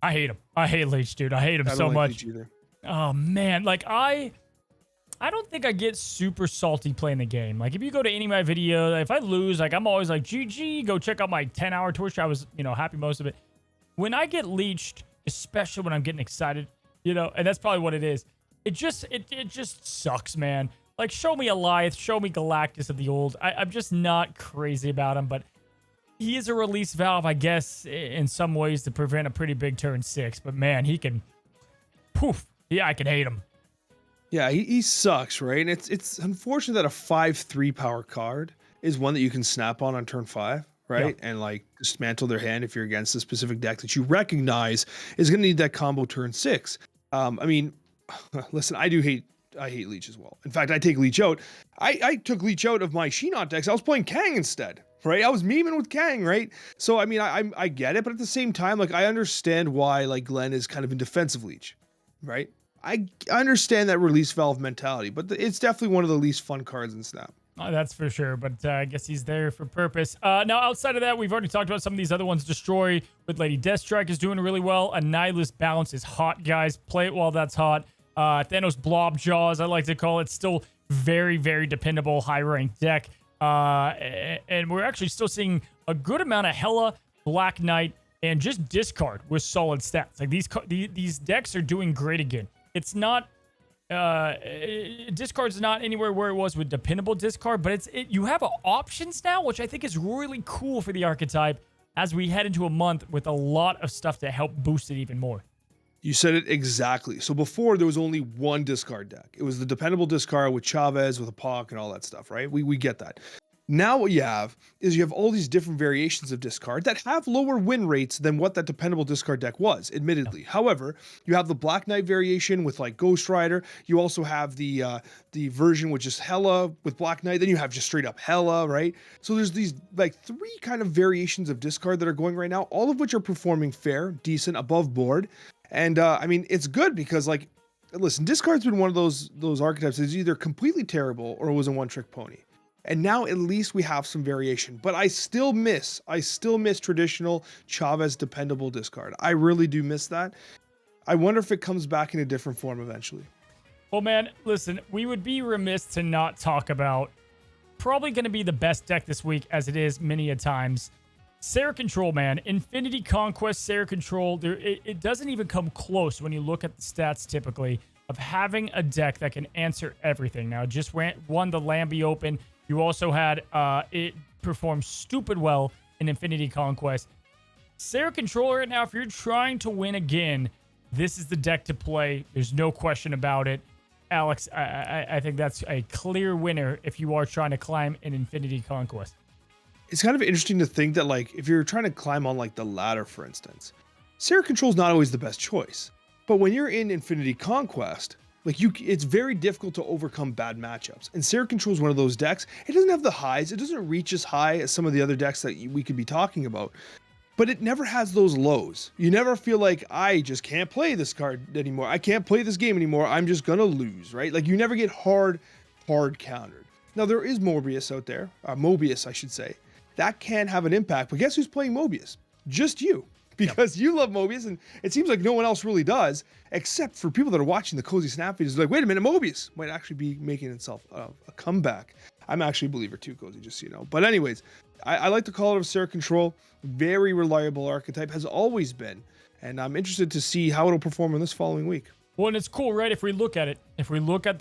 I hate him. I hate Leech, dude. I hate him so much. Leech either. Oh, man. Like, I don't think I get super salty playing the game. Like, if you go to any of my videos, if I lose, like, I'm always like, GG, go check out my 10-hour Twitch. I was, happy most of it. when I get leeched, especially when I'm getting excited, and that's probably what it is. It just sucks, man. Like, show me Eliath, show me Galactus of the old. I'm just not crazy about him, but he is a release valve, I guess, in some ways to prevent a pretty big turn 6. But man, he can, poof. Yeah, I can hate him. Yeah, he sucks, right? And it's unfortunate that a 5/3 power card is one that you can snap on turn 5, right? Yeah. And like dismantle their hand if you're against a specific deck that you recognize is going to need that combo turn 6. I mean, listen, I hate Leech as well. In fact, I take Leech out. I took Leech out of my Shinnot decks. I was playing Kang instead, right? I was memeing with Kang, right? So I mean, I get it, but at the same time, like I understand why like Glenn is kind of in defensive Leech, right? I understand that release valve mentality, but it's definitely one of the least fun cards in Snap. Oh, that's for sure, but I guess he's there for purpose. Now, outside of that, we've already talked about some of these other ones. Destroy with Lady Deathstrike is doing really well. Annihilus Balance is hot, guys. Play it while that's hot. Thanos Blob Jaws, I like to call it. Still very, very dependable, high-ranked deck. And we're actually still seeing a good amount of Hela, Black Knight, and just discard with solid stats. Like these decks are doing great again. It's not discard's not anywhere where it was with dependable discard, but you have options now, which I think is really cool for the archetype as we head into a month with a lot of stuff to help boost it even more. You said it exactly. So before there was only one discard deck. It was the dependable discard with Chavez, with a Pac and all that stuff, right? We get that. Now what you have is you have all these different variations of discard that have lower win rates than what that dependable discard deck was, admittedly. Yeah. However, you have the Black Knight variation with like Ghost Rider. You also have the version with just Hela with Black Knight. Then you have just straight up Hela, right? So there's these like 3 kind of variations of discard that are going right now, all of which are performing fair, decent, above board. And I mean, it's good because like, listen, discard's been one of those archetypes that's either completely terrible or it was a one-trick pony. And now at least we have some variation, but I still miss traditional Chavez dependable discard. I really do miss that. I wonder if it comes back in a different form eventually. Well, man, listen, we would be remiss to not talk about probably going to be the best deck this week as it is many a times. Sarah Control, man. Infinity Conquest, Sarah Control, it doesn't even come close when you look at the stats typically of having a deck that can answer everything. Now, it just won the Lambie Open. You also had it perform stupid well in Infinity Conquest. Sarah Control right now, if you're trying to win again, this is the deck to play. There's no question about it. Alex, I think that's a clear winner if you are trying to climb in Infinity Conquest. It's kind of interesting to think that like if you're trying to climb on like the ladder, for instance, Sarah Control is not always the best choice. But when you're in Infinity Conquest, like it's very difficult to overcome bad matchups. And Sarah Control is one of those decks. It doesn't have the highs. It doesn't reach as high as some of the other decks that we could be talking about. But it never has those lows. You never feel like, I just can't play this card anymore. I can't play this game anymore. I'm just going to lose, right? Like you never get hard countered. Now there is Mobius out there. Mobius, I should say. That can have an impact. But guess who's playing Mobius? Just you. Because you love Mobius, and it seems like no one else really does, except for people that are watching the Cozy Snap videos. Like, wait a minute, Mobius might actually be making itself a comeback. I'm actually a believer too, Cozy, just so you know. But anyways, I like to call it a Sarah Control. Very reliable archetype, has always been. And I'm interested to see how it'll perform in this following week. Well, and it's cool, right? If we look at it, if we look at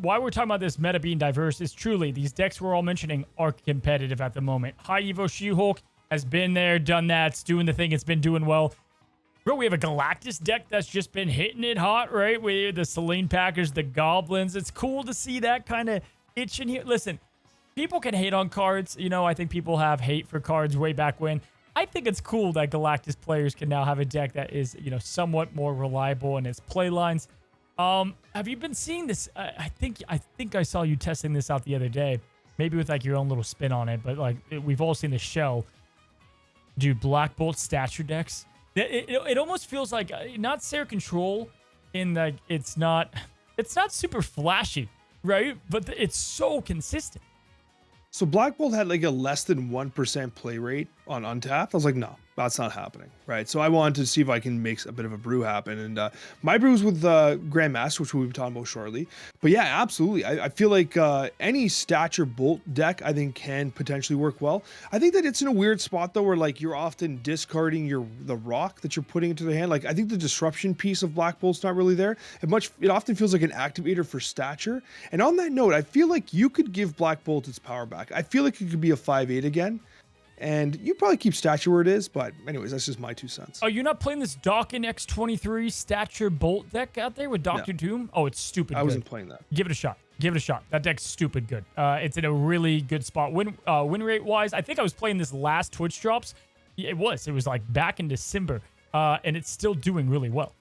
why we're talking about this meta being diverse is truly these decks we're all mentioning are competitive at the moment. High Evo She-Hulk has been there, done that. It's doing the thing. It's been doing well. Bro, we have a Galactus deck that's just been hitting it hot, right? With the Selene Packers, the Goblins. It's cool to see that kind of itch in here. Listen, people can hate on cards. You know, I think people have hate for cards way back when. I think it's cool that Galactus players can now have a deck that is, you know, somewhat more reliable in its play lines. Have you been seeing this? I think I saw you testing this out the other day. Maybe with like your own little spin on it, but like we've all seen the shell. Dude, Black Bolt stature decks. It almost feels like not Sarah Control in that it's not super flashy, right? But it's so consistent. So Black Bolt had like a less than 1% play rate on Untapped. I was like, no, that's not happening, right? So I wanted to see if I can make a bit of a brew happen. And my brews with Grandmaster, which we'll be talking about shortly. But yeah, absolutely. I feel like any stature bolt deck, I think, can potentially work well. I think that it's in a weird spot, though, where like you're often discarding the rock that you're putting into the hand. Like I think the disruption piece of Black Bolt's not really there. It often feels like an activator for stature. And on that note, I feel like you could give Black Bolt its power back. I feel like it could be a 5/8 again. And you probably keep stature where it is, but anyways, that's just my 2 cents. Are you not playing this Dawkin X23 stature bolt deck out there with Dr. Doom? Oh, it's stupid good. I wasn't playing that. Give it a shot. Give it a shot. That deck's stupid good. It's in a really good spot. Win rate wise, I think I was playing this last Twitch drops. It was like back in December, and it's still doing really well.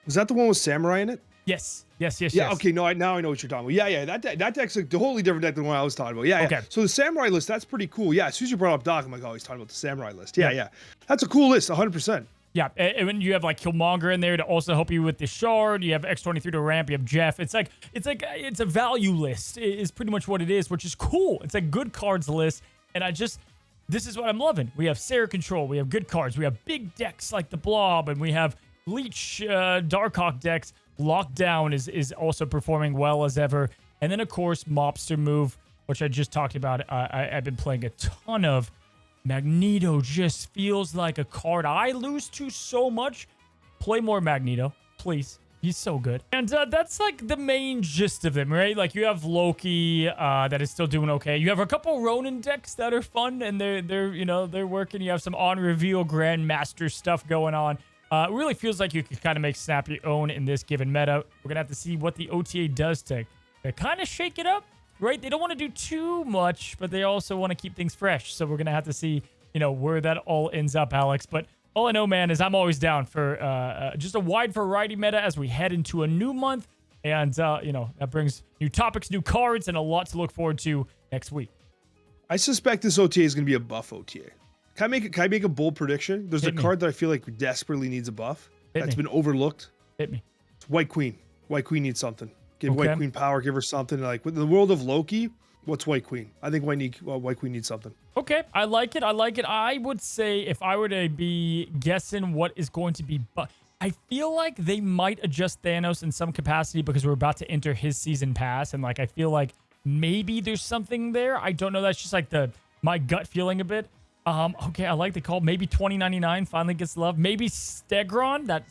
Was that the one with Samurai in it? Yes. Yeah. Okay. No. Now I know what you're talking about. Yeah. That deck's like a totally different deck than what I was talking about. Yeah. Okay. Yeah. So the Samurai list, that's pretty cool. Yeah. As soon as you brought up Doc, I'm like, oh, he's talking about the Samurai list. Yeah. That's a cool list. 100%. Yeah, and when you have like Killmonger in there to also help you with the shard, you have X23 to ramp, you have Jeff. It's a value list is pretty much what it is, which is cool. It's a good cards list, and this is what I'm loving. We have Sarah Control, we have good cards, we have big decks like the Blob, and we have Leech, Darkhawk decks. Lockdown is also performing well as ever, and then of course Mobster Move, which I just talked about. I've been playing a ton of. Magneto just feels like a card I lose to so much. Play more Magneto, please. He's so good. And that's like the main gist of them, right? Like you have Loki that is still doing okay. You have a couple Ronin decks that are fun and they're working. You have some on reveal Grandmaster stuff going on. It really feels like you can kind of make Snap your own in this given meta. We're gonna have to see what the OTA does to kind of shake it up. Right? They don't want to do too much, but they also want to keep things fresh. So we're going to have to see, where that all ends up, Alex. But all I know, man, is I'm always down for just a wide variety meta as we head into a new month. And, that brings new topics, new cards, and a lot to look forward to next week. I suspect this OTA is going to be a buff OTA. Can I make a bold prediction? There's a card that I feel like desperately needs a buff that's been overlooked. Hit me. It's White Queen. White Queen needs something. Give White Queen power, give her something. Like, with the world of Loki, what's White Queen? I think White Queen needs something. Okay, I like it. I would say if I were to be guessing what is going to be... I feel like they might adjust Thanos in some capacity because we're about to enter his season pass. And, I feel like maybe there's something there. I don't know. That's just, my gut feeling a bit. Okay, I like the call. Maybe 2099 finally gets love. Maybe Stegron, that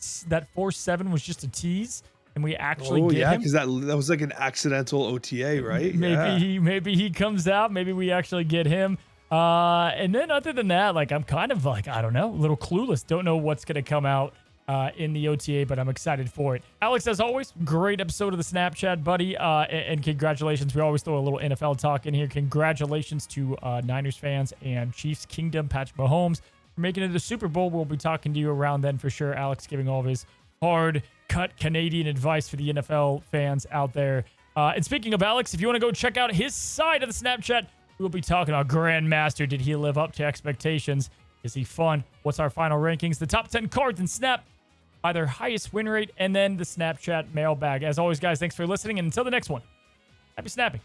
4/7 was just a tease. And we actually get him. Because that was like an accidental OTA, right? Maybe he comes out. Maybe we actually get him. And then other than that, I'm kind of I don't know, a little clueless. Don't know what's going to come out in the OTA, but I'm excited for it. Alex, as always, great episode of the Snapchat, buddy. And congratulations. We always throw a little NFL talk in here. Congratulations to Niners fans and Chiefs Kingdom, Patrick Mahomes, for making it to the Super Bowl. We'll be talking to you around then for sure. Alex giving all of his hard cut Canadian advice for the NFL fans out there. And speaking of Alex, if you want to go check out his side of the Snapchat, we'll be talking about Grandmaster. Did he live up to expectations? Is he fun? What's our final rankings? The top 10 cards in Snap, either highest win rate, and then the Snapchat mailbag. As always, guys, thanks for listening. And until the next one, happy snapping.